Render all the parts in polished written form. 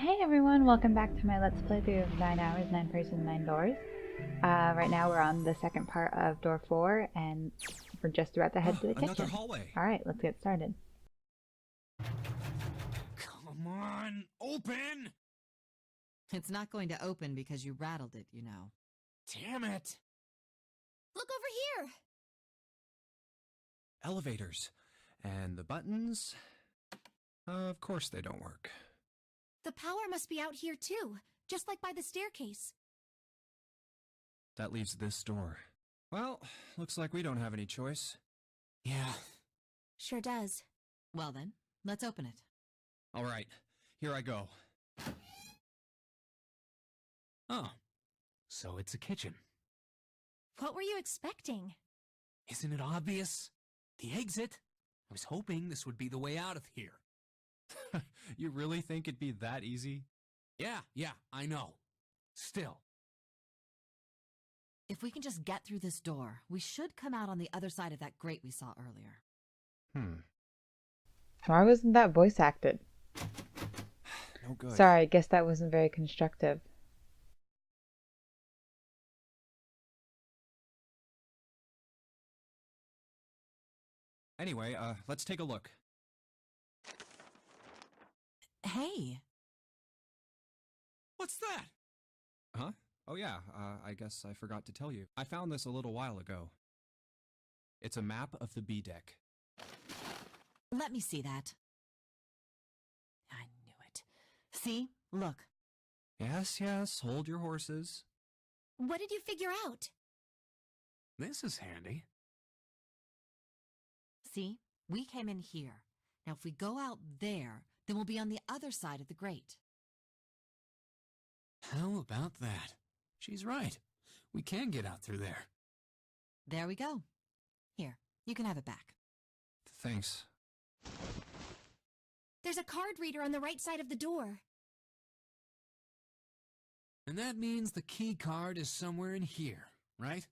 Hey everyone, welcome back to my Let's Play through of 9 Hours, 9 Persons, 9 Doors. Right now we're on the second part of door 4 and we're just about to head to the kitchen. Another hallway. Alright, let's get started. Come on, open! It's not going to open because you rattled it, you know. Damn it! Look over here! Elevators. And the buttons? Of course they don't work. The power must be out here too, just like by the staircase. That leaves this door. Well, looks like we don't have any choice. Yeah. Sure does. Well then, let's open it. Alright, here I go. Oh, so it's a kitchen. What were you expecting? Isn't it obvious? The exit? I was hoping this would be the way out of here. You really think it'd be that easy? Yeah, I know. Still. If we can just get through this door, we should come out on the other side of that grate we saw earlier. Why wasn't that voice acted? No good. Sorry, I guess that wasn't very constructive. Anyway, let's take a look. Hey! What's that? Huh? Oh yeah, I guess I forgot to tell you. I found this a little while ago. It's a map of the B deck. Let me see that. I knew it. See? Look. Yes, hold your horses. What did you figure out? This is handy. See? We came in here. Now if we go out there, then we'll be on the other side of the grate. How about that? She's right. We can get out through there. There we go. Here, you can have it back. Thanks. There's a card reader on the right side of the door. And that means the key card is somewhere in here, right?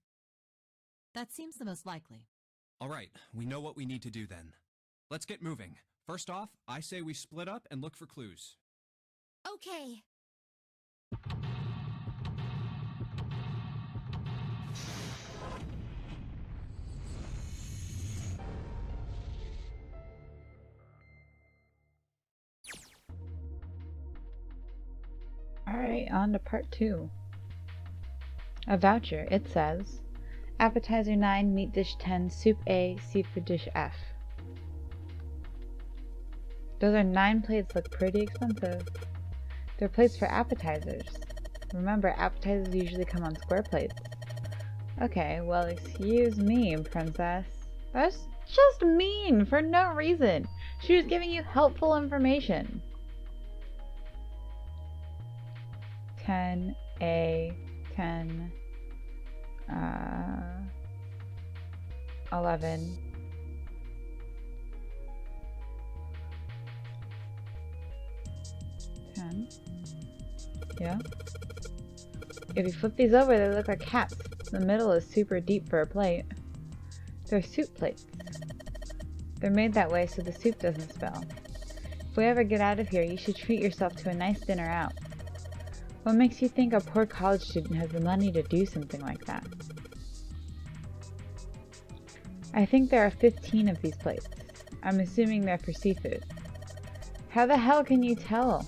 That seems the most likely. Alright, we know what we need to do then. Let's get moving. First off, I say we split up and look for clues. Okay. Alright, on to part 2. A voucher. It says, Appetizer 9, Meat Dish 10, Soup A, Seafood Dish F. Those are 9 plates, look pretty expensive. They're plates for appetizers. Remember, appetizers usually come on square plates. Okay, well excuse me, princess. That's just mean, for no reason. She was giving you helpful information. 10A, 10, 11. Yeah. If you flip these over, they look like caps. The middle is super deep for a plate. They're soup plates. They're made that way so the soup doesn't spill. If we ever get out of here, you should treat yourself to a nice dinner out. What makes you think a poor college student has the money to do something like that? I think there are 15 of these plates. I'm assuming they're for seafood. How the hell can you tell?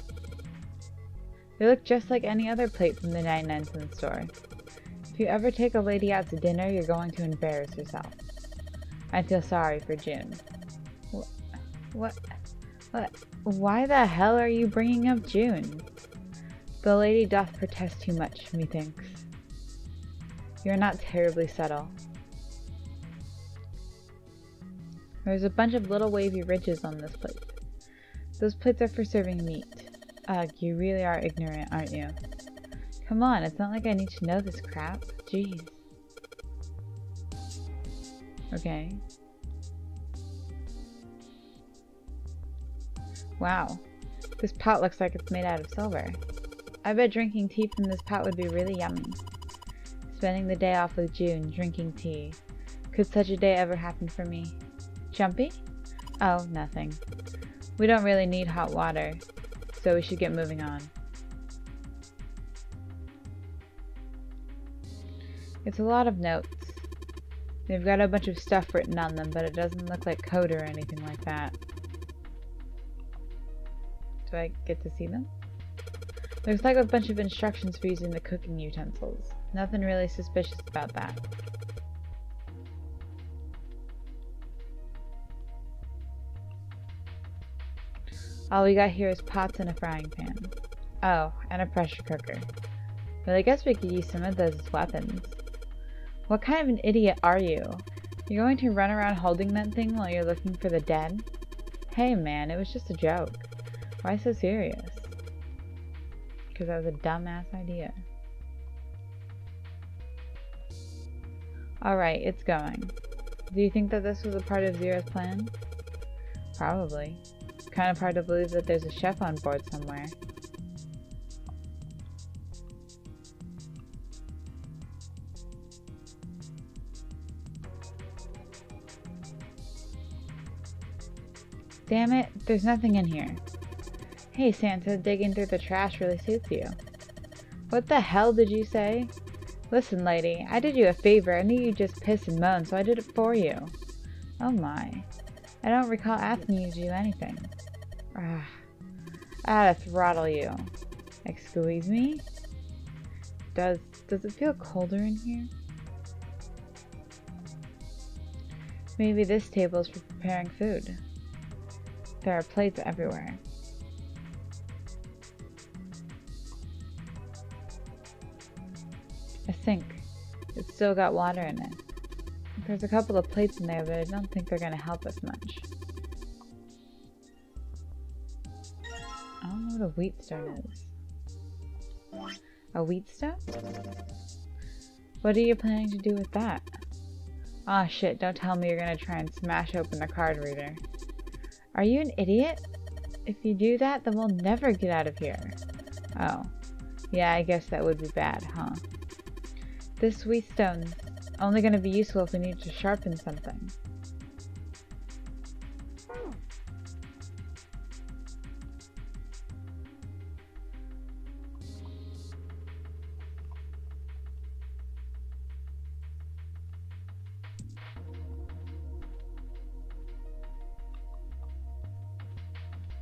They look just like any other plate from the 99-cent store. If you ever take a lady out to dinner, you're going to embarrass yourself. I feel sorry for June. What? Why the hell are you bringing up June? The lady doth protest too much, methinks. You're not terribly subtle. There's a bunch of little wavy ridges on this plate. Those plates are for serving meat. Ugh, you really are ignorant, aren't you? Come on, it's not like I need to know this crap. Jeez. Okay. Wow. This pot looks like it's made out of silver. I bet drinking tea from this pot would be really yummy. Spending the day off with June, drinking tea. Could such a day ever happen for me? Jumpy? Oh, nothing. We don't really need hot water. so we should get moving on. It's a lot of notes. They've got a bunch of stuff written on them, but it doesn't look like code or anything like that. Do I get to see them? Looks like a bunch of instructions for using the cooking utensils. Nothing really suspicious about that. All we got here is pots and a frying pan. Oh, and a pressure cooker. But I guess we could use some of those as weapons. What kind of an idiot are you? You're going to run around holding that thing while you're looking for the dead? Hey man, it was just a joke. Why so serious? Because that was a dumbass idea. Alright, it's going. Do you think that this was a part of Zero's plan? Probably. It's kind of hard to believe that there's a chef on board somewhere. Damn it, there's nothing in here. Hey Santa, digging through the trash really suits you. What the hell did you say? Listen lady, I did you a favor. I knew you'd just piss and moan, so I did it for you. Oh my. I don't recall asking you to do anything. I ought to throttle you. Excuse me? Does it feel colder in here? Maybe this table is for preparing food. There are plates everywhere. A sink. It's still got water in it. There's a couple of plates in there, but I don't think they're gonna help us much. I don't know what a wheat stone is. A wheat stone? What are you planning to do with that? Aw shit, don't tell me you're gonna try and smash open the card reader. Are you an idiot? If you do that, then we'll never get out of here. Oh. Yeah, I guess that would be bad, huh? This wheat stone's only going to be useful if we need to sharpen something.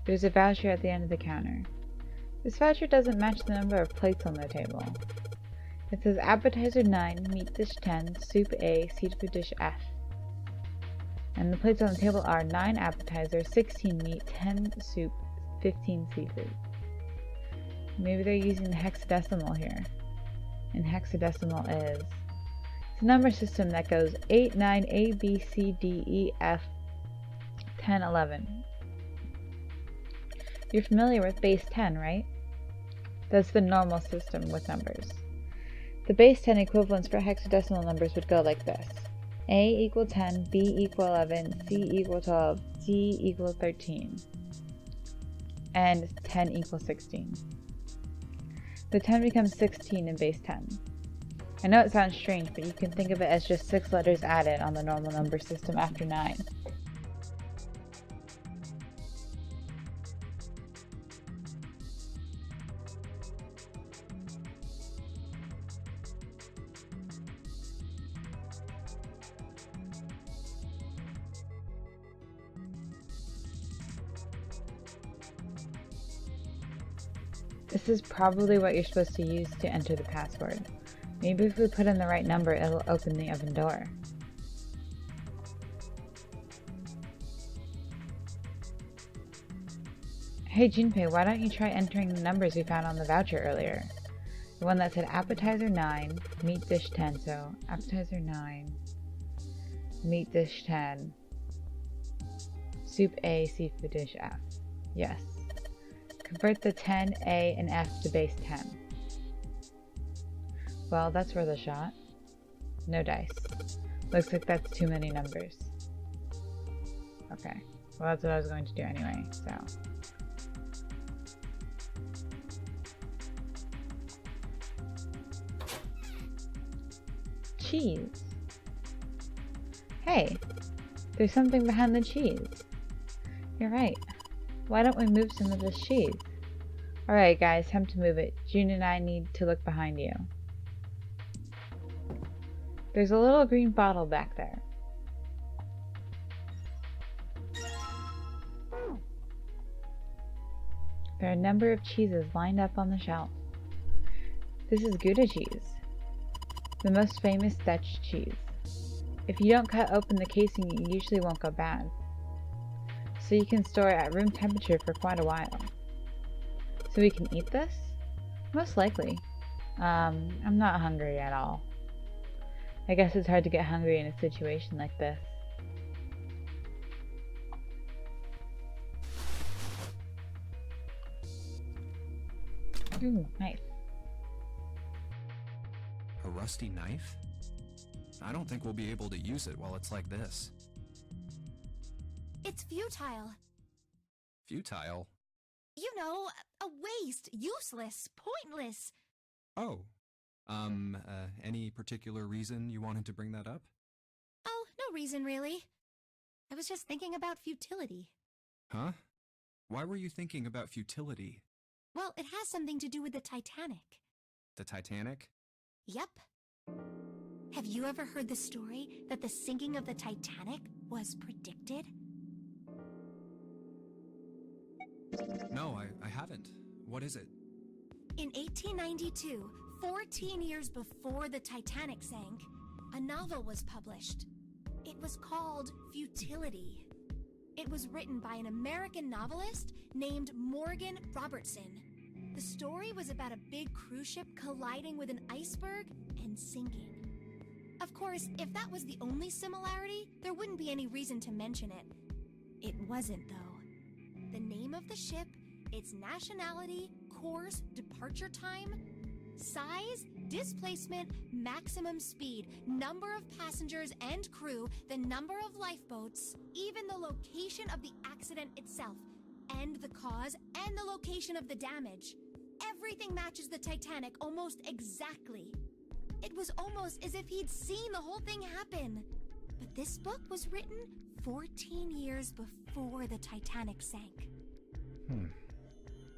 There's a voucher at the end of the counter. This voucher doesn't match the number of plates on the table. It says appetizer 9, meat dish 10, soup A, seafood dish F. And the plates on the table are 9 appetizer, 16 meat, 10 soup, 15 seafood. Maybe they're using the hexadecimal here. And hexadecimal is... It's a number system that goes 8, 9, A, B, C, D, E, F, 10, 11. You're familiar with base 10, right? That's the normal system with numbers. The base 10 equivalents for hexadecimal numbers would go like this. A equal 10, B equal 11, C equal 12, D equal 13, and 10 equals 16. The 10 becomes 16 in base 10. I know it sounds strange, but you can think of it as just 6 letters added on the normal number system after 9. This is probably what you're supposed to use to enter the password. Maybe if we put in the right number, it'll open the oven door. Hey Junpei, why don't you try entering the numbers we found on the voucher earlier? The one that said appetizer 9, meat dish 10, so appetizer 9, meat dish 10, soup A, seafood dish F. Yes. Convert the 10, A, and F to base 10. Well, that's worth a shot. No dice. Looks like that's too many numbers. Okay. Well, that's what I was going to do anyway, so... Cheese. Hey! There's something behind the cheese. You're right. Why don't we move some of this cheese? Alright guys, time to move it. June and I need to look behind you. There's a little green bottle back there. There are a number of cheeses lined up on the shelf. This is Gouda cheese, the most famous Dutch cheese. If you don't cut open the casing, it usually won't go bad. So you can store it at room temperature for quite a while. So we can eat this? Most likely. I'm not hungry at all. I guess it's hard to get hungry in a situation like this. Ooh, nice. A rusty knife? I don't think we'll be able to use it while it's like this. It's futile. Futile? You know, a waste, useless, pointless. Oh. Any particular reason you wanted to bring that up? Oh, no reason really. I was just thinking about futility. Huh? Why were you thinking about futility? Well, it has something to do with the Titanic. The Titanic? Yep. Have you ever heard the story that the sinking of the Titanic was predicted? No, I haven't. What is it? In 1892, 14 years before the Titanic sank, a novel was published. It was called Futility. It was written by an American novelist named Morgan Robertson. The story was about a big cruise ship colliding with an iceberg and sinking. Of course, if that was the only similarity, there wouldn't be any reason to mention it. It wasn't, though. The name of the ship, its nationality, course, departure time, size, displacement, maximum speed, number of passengers and crew, the number of lifeboats, even the location of the accident itself, and the cause and the location of the damage. Everything matches the Titanic almost exactly. It was almost as if he'd seen the whole thing happen. But this book was written 14 years before the Titanic sank.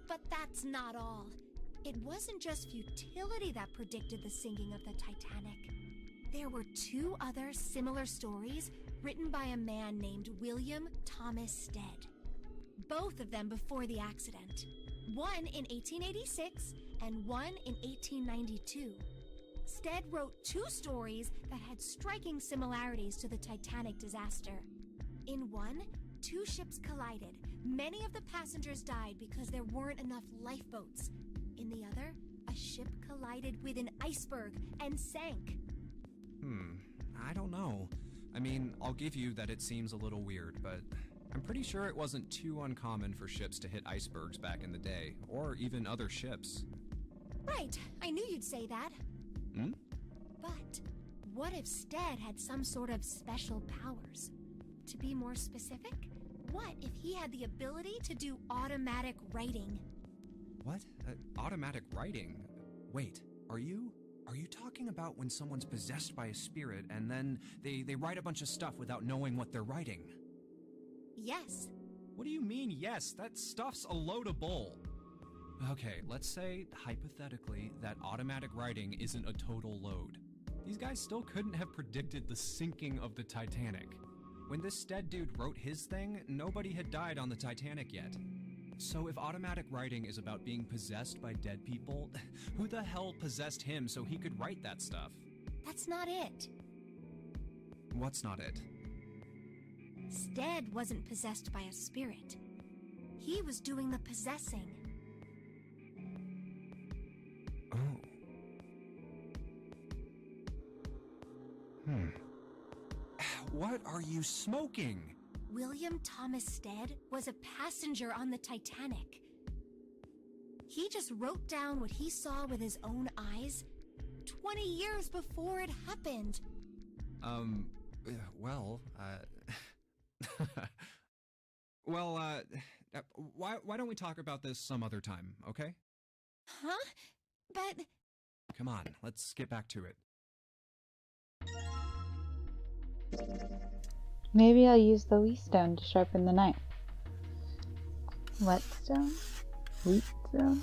But that's not all. It wasn't just futility that predicted the sinking of the Titanic. There were two other similar stories written by a man named William Thomas Stead. Both of them before the accident. One in 1886 and one in 1892. Stead wrote two stories that had striking similarities to the Titanic disaster. In one, two ships collided. Many of the passengers died because there weren't enough lifeboats. In the other, a ship collided with an iceberg and sank. I don't know. I mean, I'll give you that it seems a little weird, but I'm pretty sure it wasn't too uncommon for ships to hit icebergs back in the day, or even other ships. Right, I knew you'd say that. But what if Stead had some sort of special powers? To be more specific, what if he had the ability to do automatic writing? What? Automatic writing? Wait, are you talking about when someone's possessed by a spirit and then they write a bunch of stuff without knowing what they're writing? Yes. What do you mean, yes? That stuff's a load of bull. Okay, let's say, hypothetically, that automatic writing isn't a total load. These guys still couldn't have predicted the sinking of the Titanic. When this Stead dude wrote his thing, nobody had died on the Titanic yet. So if automatic writing is about being possessed by dead people, who the hell possessed him so he could write that stuff? That's not it. What's not it? Stead wasn't possessed by a spirit. He was doing the possessing. Oh. What are you smoking? William Thomas Stead was a passenger on the Titanic. He just wrote down what he saw with his own eyes 20 years before it happened. Well, why don't we talk about this some other time, okay? Huh? But... Come on, let's get back to it. Maybe I'll use the wheatstone to sharpen the knife. Whetstone? Wheat So,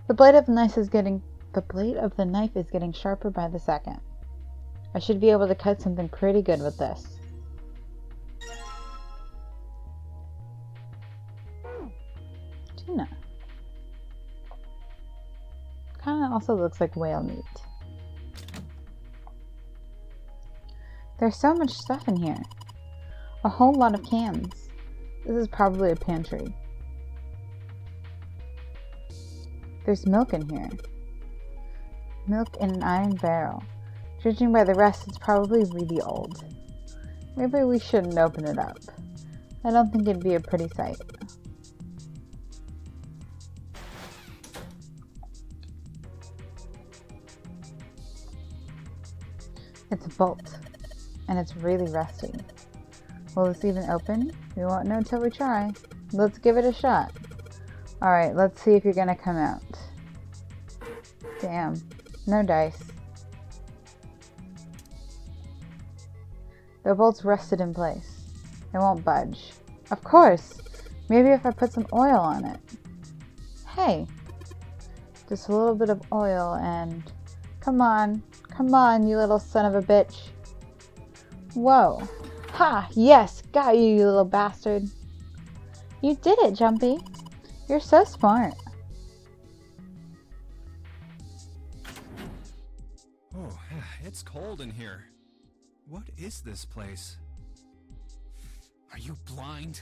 the blade of the knife is getting sharper by the second. I should be able to cut something pretty good with this. Tuna. Kinda also looks like whale meat. There's so much stuff in here. A whole lot of cans. This is probably a pantry. There's milk in here. Milk in an iron barrel. Judging by the rest, it's probably really old. Maybe we shouldn't open it up. I don't think it'd be a pretty sight. It's a bolt, and it's really rusty. Will this even open? We won't know till we try. Let's give it a shot. Alright, let's see if you're gonna come out. Damn, no dice. The bolt's rusted in place. It won't budge. Of course! Maybe if I put some oil on it. Hey! Just a little bit of oil and... Come on, you little son of a bitch. Whoa. Ha! Yes! Got you, you little bastard. You did it, Jumpy. You're so smart. Oh, it's cold in here. What is this place? Are you blind?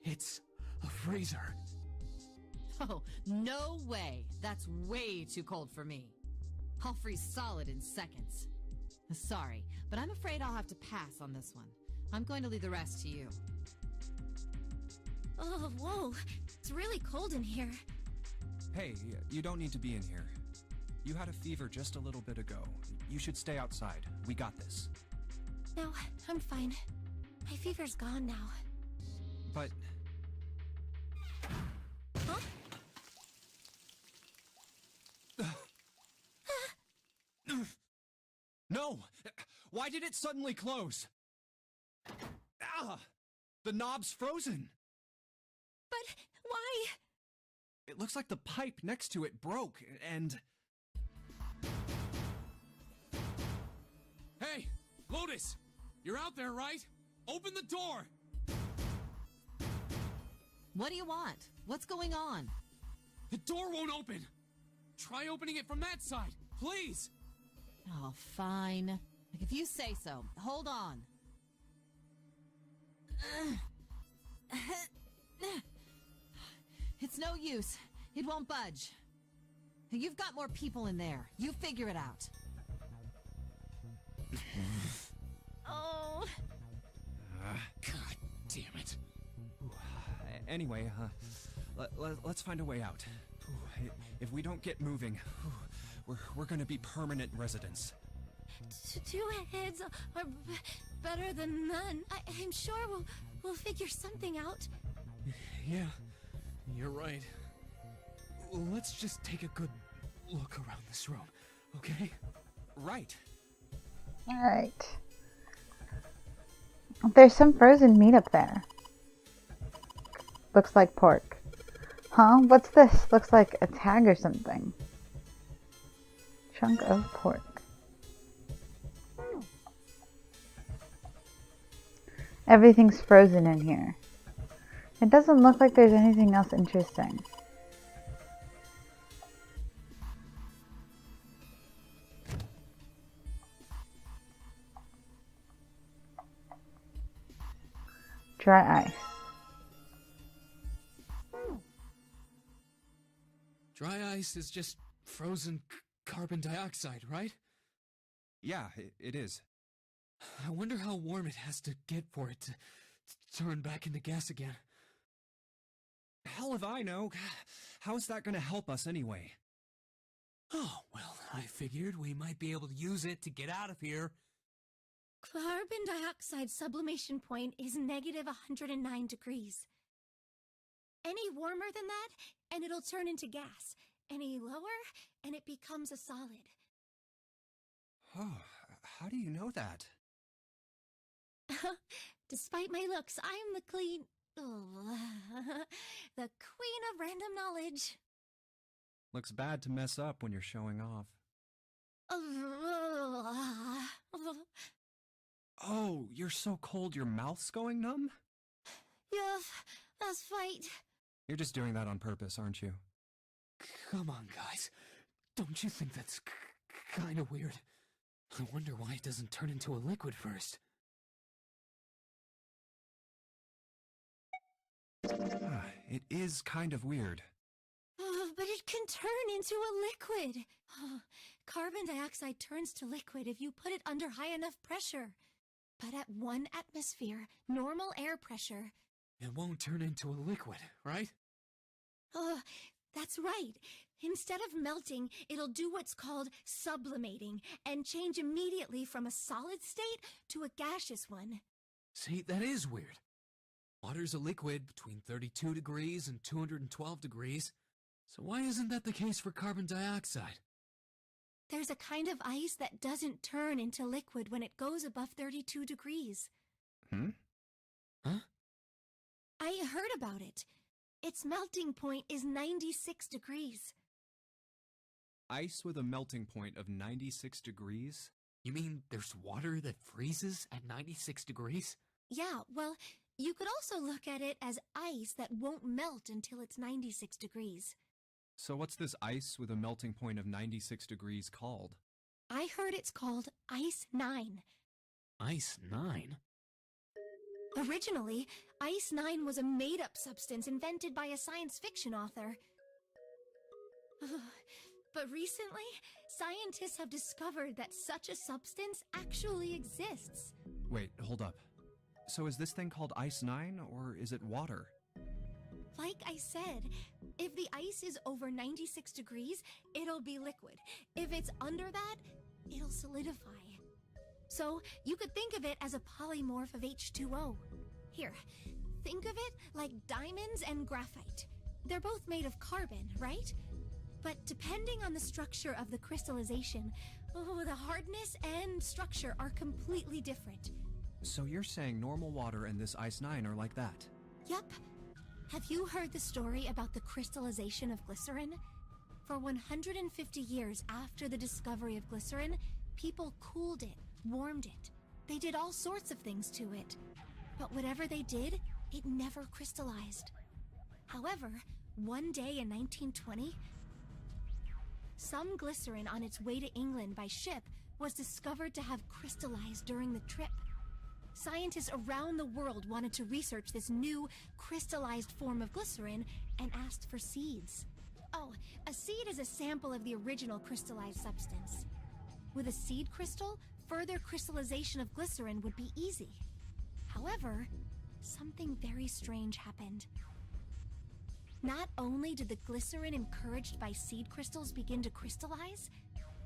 It's a freezer. Oh, no way. That's way too cold for me. I'll freeze solid in seconds. Sorry, but I'm afraid I'll have to pass on this one. I'm going to leave the rest to you. Oh, whoa. It's really cold in here. Hey, you don't need to be in here. You had a fever just a little bit ago. You should stay outside. We got this. No, I'm fine. My fever's gone now. But... Huh? No! Why did it suddenly close? Ah! The knob's frozen! But why? It looks like the pipe next to it broke, and... Hey, Lotus! You're out there, right? Open the door! What do you want? What's going on? The door won't open! Try opening it from that side, please! Oh, fine. Like, if you say so. Hold on. It's no use. It won't budge. You've got more people in there. You figure it out. Oh. God damn it. Anyway, let's find a way out. If we don't get moving, we're gonna be permanent residents. Two heads are better than none. I'm sure we'll figure something out. Yeah, you're right. Let's just take a good look around this room, okay? Right. Alright. There's some frozen meat up there. Looks like pork. Huh? What's this? Looks like a tag or something. Chunk of pork. Everything's frozen in here. It doesn't look like there's anything else interesting. Dry ice. Dry ice is just frozen carbon dioxide, right? Yeah, it is. I wonder how warm it has to get for it to turn back into gas again. Hell if I know. How's that gonna help us anyway? Oh, well, I figured we might be able to use it to get out of here. Carbon dioxide sublimation point is negative 109 degrees. Any warmer than that, and it'll turn into gas. Any lower, and it becomes a solid. Oh, how do you know that? Despite my looks, I'm the clean... The queen of random knowledge. Looks bad to mess up when you're showing off. Oh, you're so cold your mouth's going numb? Yes, that's right. You're just doing that on purpose, aren't you? Come on, guys. Don't you think that's kind of weird? I wonder why it doesn't turn into a liquid first. It is kind of weird. But it can turn into a liquid. Carbon dioxide turns to liquid if you put it under high enough pressure. But at 1 atmosphere, normal air pressure... It won't turn into a liquid, right? That's right. Instead of melting, it'll do what's called sublimating and change immediately from a solid state to a gaseous one. See, that is weird. Water's a liquid between 32 degrees and 212 degrees. So why isn't that the case for carbon dioxide? There's a kind of ice that doesn't turn into liquid when it goes above 32 degrees. Huh? I heard about it. Its melting point is 96 degrees. Ice with a melting point of 96 degrees? You mean there's water that freezes at 96 degrees? Yeah, well, you could also look at it as ice that won't melt until it's 96 degrees. So what's this ice with a melting point of 96 degrees called? I heard it's called Ice 9. Ice 9? Originally, Ice 9 was a made-up substance invented by a science fiction author. But recently, scientists have discovered that such a substance actually exists. Wait, hold up. So is this thing called Ice 9, or is it water? Like I said, if the ice is over 96 degrees, it'll be liquid. If it's under that, it'll solidify. So you could think of it as a polymorph of H2O. Here, think of it like diamonds and graphite. They're both made of carbon, right? But depending on the structure of the crystallization, the hardness and structure are completely different. So you're saying normal water and this Ice 9 are like that? Yup. Have you heard the story about the crystallization of glycerin? For 150 years after the discovery of glycerin, people cooled it, warmed it. They did all sorts of things to it. But whatever they did, it never crystallized. However, one day in 1920, some glycerin on its way to England by ship was discovered to have crystallized during the trip. Scientists around the world wanted to research this new crystallized form of glycerin and asked for seeds. Oh, a seed is a sample of the original crystallized substance. With a seed crystal, further crystallization of glycerin would be easy. However, something very strange happened. Not only did the glycerin encouraged by seed crystals begin to crystallize,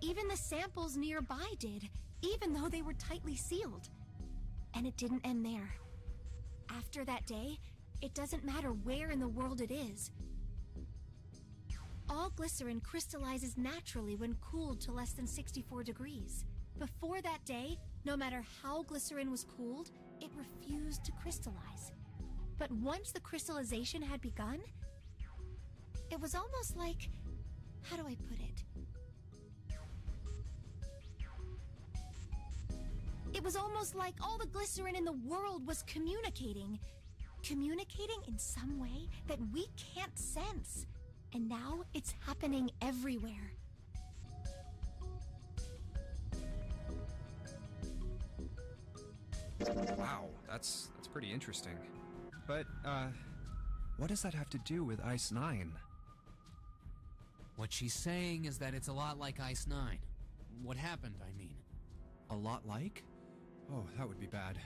even the samples nearby did, even though they were tightly sealed. And it didn't end there. After that day, it doesn't matter where in the world it is. All glycerin crystallizes naturally when cooled to less than 64 degrees. Before that day, no matter how glycerin was cooled, it refused to crystallize. But once the crystallization had begun, it was almost like... how do I put it? It was almost like all the glycerin in the world was communicating. Communicating in some way that we can't sense. And now it's happening everywhere. Wow, that's pretty interesting. But, what does that have to do with Ice 9? What she's saying is that it's a lot like Ice 9. What happened, I mean. A lot like? Oh, that would be bad.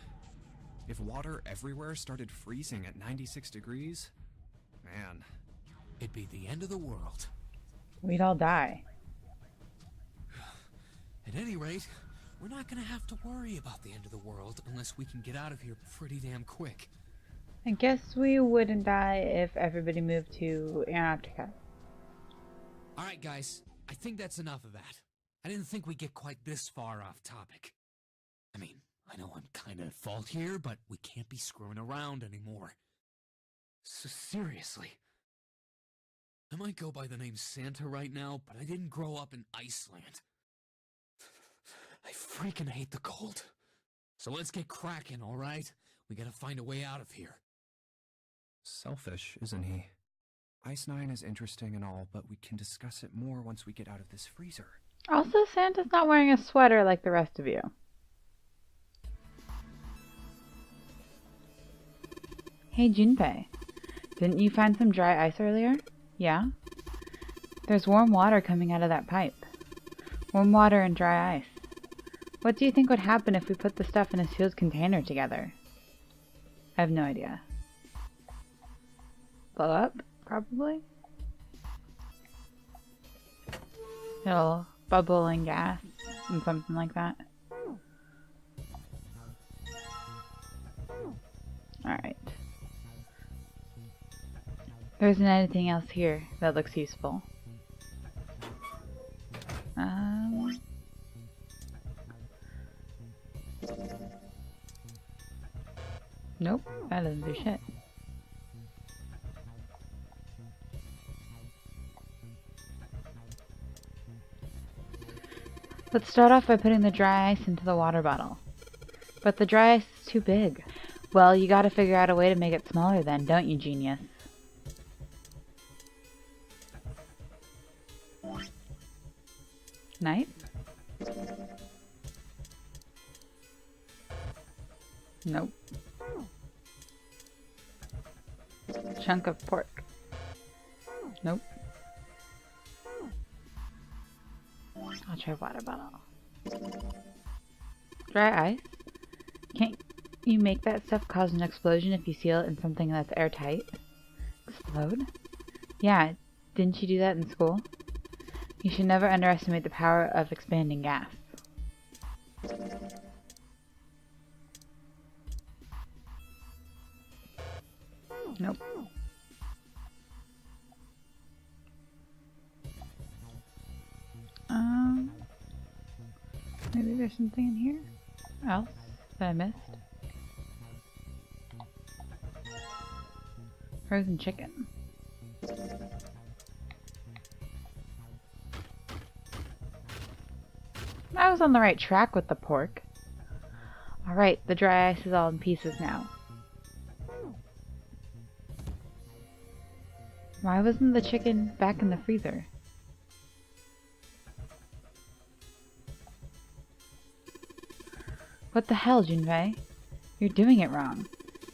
If water everywhere started freezing at 96 degrees? Man. It'd be the end of the world. We'd all die. At any rate, we're not gonna have to worry about the end of the world unless we can get out of here pretty damn quick. I guess we wouldn't die if everybody moved to Antarctica. Alright guys, I think that's enough of that. I didn't think we'd get quite this far off topic. I mean, I know I'm kinda at fault here, but we can't be screwing around anymore. Seriously. I might go by the name Santa right now, but I didn't grow up in Iceland. I freaking hate the cold. So let's get cracking, alright? We gotta find a way out of here. Selfish, isn't he? Ice 9 is interesting and all, but we can discuss it more once we get out of this freezer. Also, Santa's not wearing a sweater like the rest of you. Hey, Junpei. Didn't you find some dry ice earlier? Yeah? There's warm water coming out of that pipe. Warm water and dry ice. What do you think would happen if we put the stuff in a sealed container together? I have no idea. Blow up? Probably? It'll bubble and gas and something like that. Alright. There isn't anything else here that looks useful. Nope, that doesn't do shit. Let's start off by putting the dry ice into the water bottle. But the dry ice is too big. Well, you gotta figure out a way to make it smaller then, don't you, genius? Knife? Nope. Chunk of pork. Nope. I'll try water bottle. Dry ice? Can't you make that stuff cause an explosion if you seal it in something that's airtight? Explode? Yeah, didn't you do that in school? You should never underestimate the power of expanding gas. Nope. Maybe there's something in here else that I missed. Frozen chicken. I was on the right track with the pork. Alright, the dry ice is all in pieces now. Why wasn't the chicken back in the freezer? What the hell, Junpei? You're doing it wrong.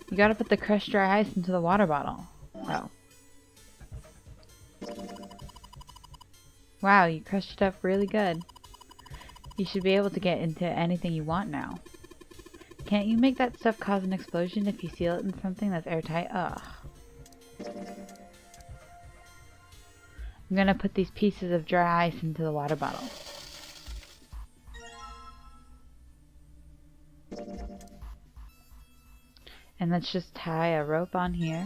You gotta put the crushed dry ice into the water bottle. Oh. Wow, you crushed it up really good. You should be able to get into anything you want now. Can't you make that stuff cause an explosion if you seal it in something that's airtight? Ugh. I'm gonna put these pieces of dry ice into the water bottle. And let's just tie a rope on here.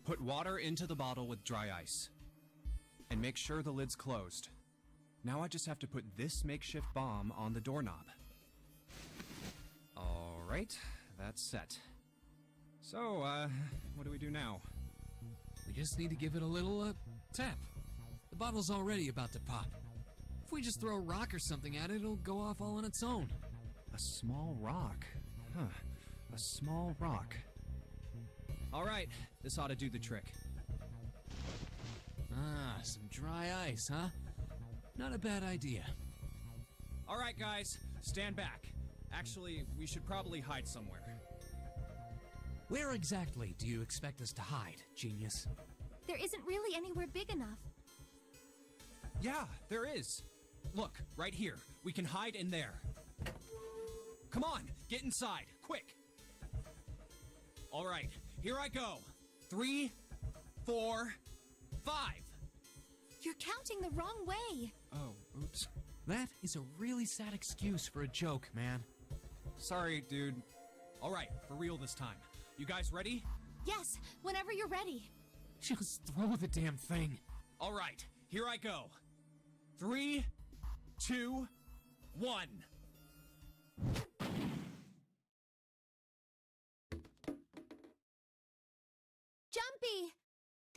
Put water into the bottle with dry ice. And make sure the lid's closed. Now I just have to put this makeshift bomb on the doorknob. Alright, that's set. So, what do we do now? We just need to give it a little, tap. The bottle's already about to pop. If we just throw a rock or something at it, it'll go off all on its own. A small rock. Huh. A small rock. Alright, this ought to do the trick. Ah, some dry ice, huh? Not a bad idea. Alright guys, stand back. Actually, we should probably hide somewhere. Where exactly do you expect us to hide, genius? There isn't really anywhere big enough. Yeah, there is. Look, right here. We can hide in there. Come on, get inside, quick. Alright, here I go. 3, 4, 5. You're counting the wrong way. Oh, oops. That is a really sad excuse for a joke, man. Sorry, dude. Alright, for real this time. You guys ready? Yes, whenever you're ready. Just throw the damn thing. Alright, here I go. 3, 2, 1.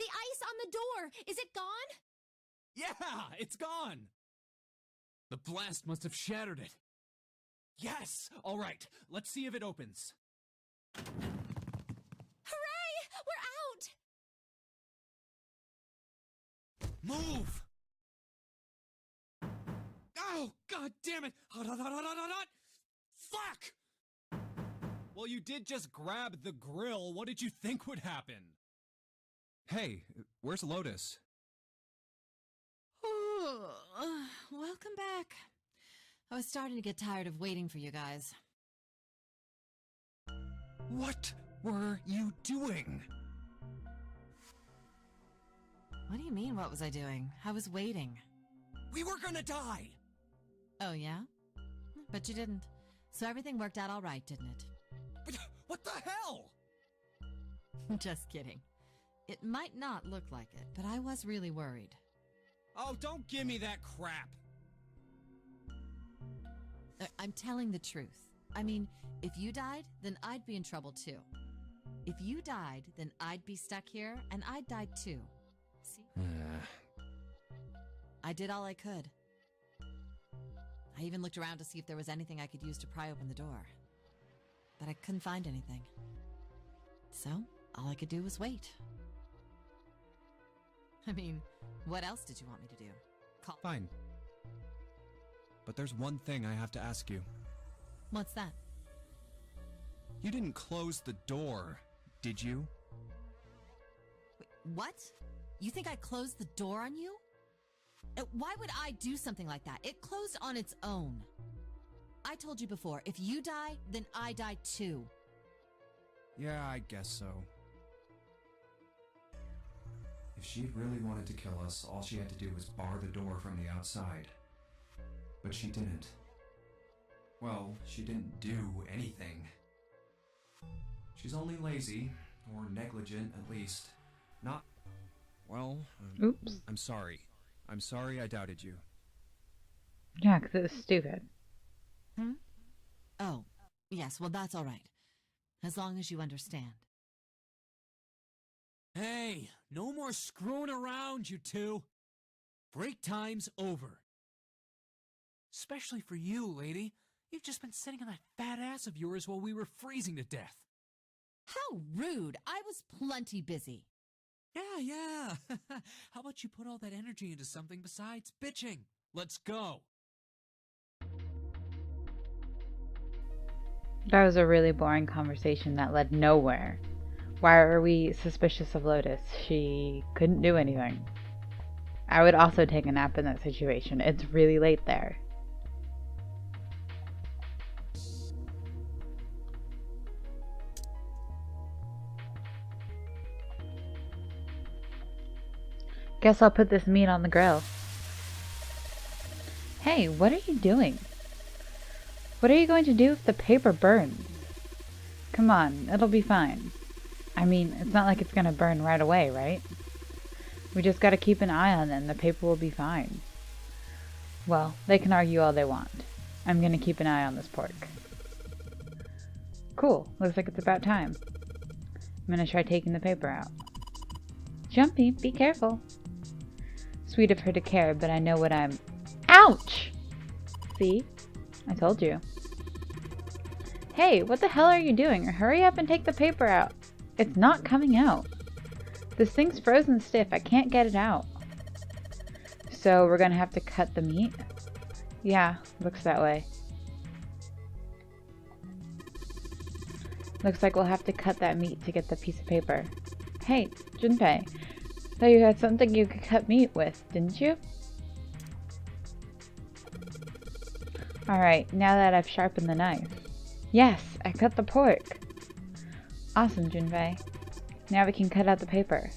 The ice on the door! Is it gone? Yeah, it's gone! The blast must have shattered it. Yes! Alright, let's see if it opens. Hooray! We're out! Move! Oh, god damn it! Fuck! Well, you did just grab the grill. What did you think would happen? Hey, where's Lotus? Welcome back. I was starting to get tired of waiting for you guys. What were you doing? What do you mean, what was I doing? I was waiting. We were gonna die! Oh, yeah? But you didn't. So everything worked out all right, didn't it? But what the hell? Just kidding. It might not look like it, but I was really worried. Oh, don't give me that crap! I'm telling the truth. I mean, if you died, then I'd be in trouble too. If you died, then I'd be stuck here, and I'd die too. See? I did all I could. I even looked around to see if there was anything I could use to pry open the door. But I couldn't find anything. So, all I could do was wait. I mean, what else did you want me to do? Fine. But there's one thing I have to ask you. What's that? You didn't close the door, did you? Wait, what? You think I closed the door on you? Why would I do something like that? It closed on its own. I told you before, if you die, then I die too. Yeah, I guess so. If she really wanted to kill us, all she had to do was bar the door from the outside. But she didn't. Well, she didn't do anything. She's only lazy, or negligent at least. Not... Well, Oops. I'm sorry. I'm sorry I doubted you. Yeah, because it was stupid. Oh, yes, well that's all right. As long as you understand. Hey, no more screwing around, you two. Break time's over. Especially for you, lady. You've just been sitting on that fat ass of yours while we were freezing to death. How rude! I was plenty busy. Yeah. How about you put all that energy into something besides bitching? Let's go. That was a really boring conversation that led nowhere. Why are we suspicious of Lotus? She couldn't do anything. I would also take a nap in that situation. It's really late there. Guess I'll put this meat on the grill. Hey, what are you doing? What are you going to do if the paper burns? Come on, it'll be fine. I mean, it's not like it's gonna burn right away, right? We just gotta keep an eye on it and the paper will be fine. Well, they can argue all they want. I'm gonna keep an eye on this pork. Cool, looks like it's about time. I'm gonna try taking the paper out. Jumpy, be careful. Sweet of her to care, but I know what I'm... Ouch! See? I told you. Hey, what the hell are you doing? Hurry up and take the paper out. It's not coming out. This thing's frozen stiff. I can't get it out. So we're gonna have to cut the meat? Yeah, looks that way. Looks like we'll have to cut that meat to get the piece of paper. Hey, Junpei. Thought you had something you could cut meat with, didn't you? Alright, now that I've sharpened the knife. Yes, I cut the pork. Awesome, Junpei. Now we can cut out the paper.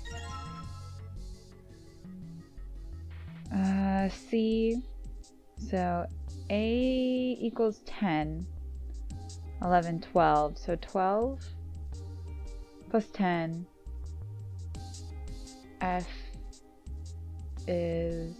C. So, A equals 10. 11, 12. So 12 plus 10. F is...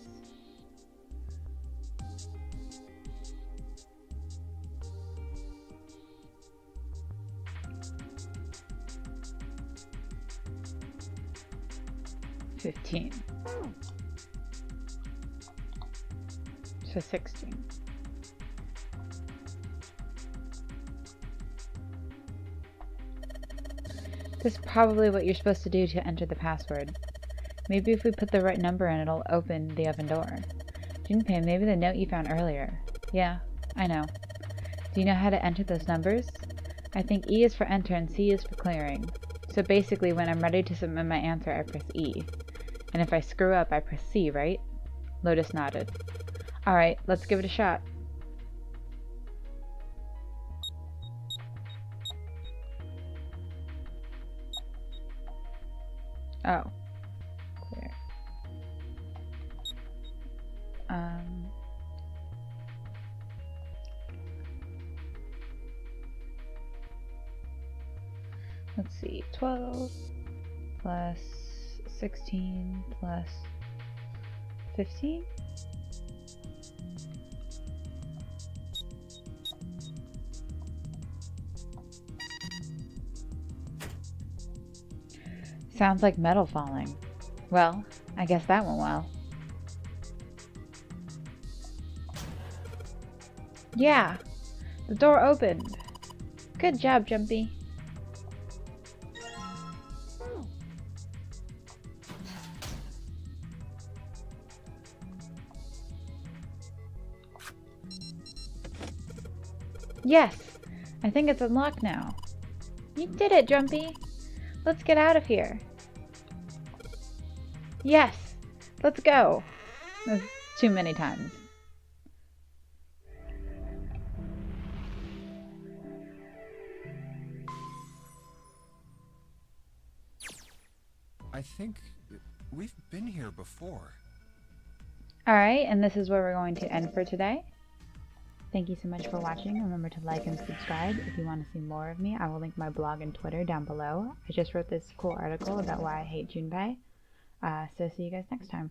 15. So 16. This is probably what you're supposed to do to enter the password. Maybe if we put the right number in, it'll open the oven door. Junpei, maybe the note you found earlier. Yeah, I know. Do you know how to enter those numbers? I think E is for enter and C is for clearing. So basically, when I'm ready to submit my answer, I press E. And if I screw up, I press C, right? Lotus nodded. Alright, let's give it a shot. Oh. Clear. Let's see, 12 plus 16 plus 15? Sounds like metal falling. Well, I guess that went well. Yeah, the door opened. Good job, Jumpy. Yes, I think it's unlocked now. You did it, Jumpy. Let's get out of here. Yes, let's go. That's too many times. I think we've been here before. Alright, and this is where we're going to end for today. Thank you so much for watching. Remember to like and subscribe if you want to see more of me. I will link my blog and Twitter down below. I just wrote this cool article about why I hate Junpei. So see you guys next time.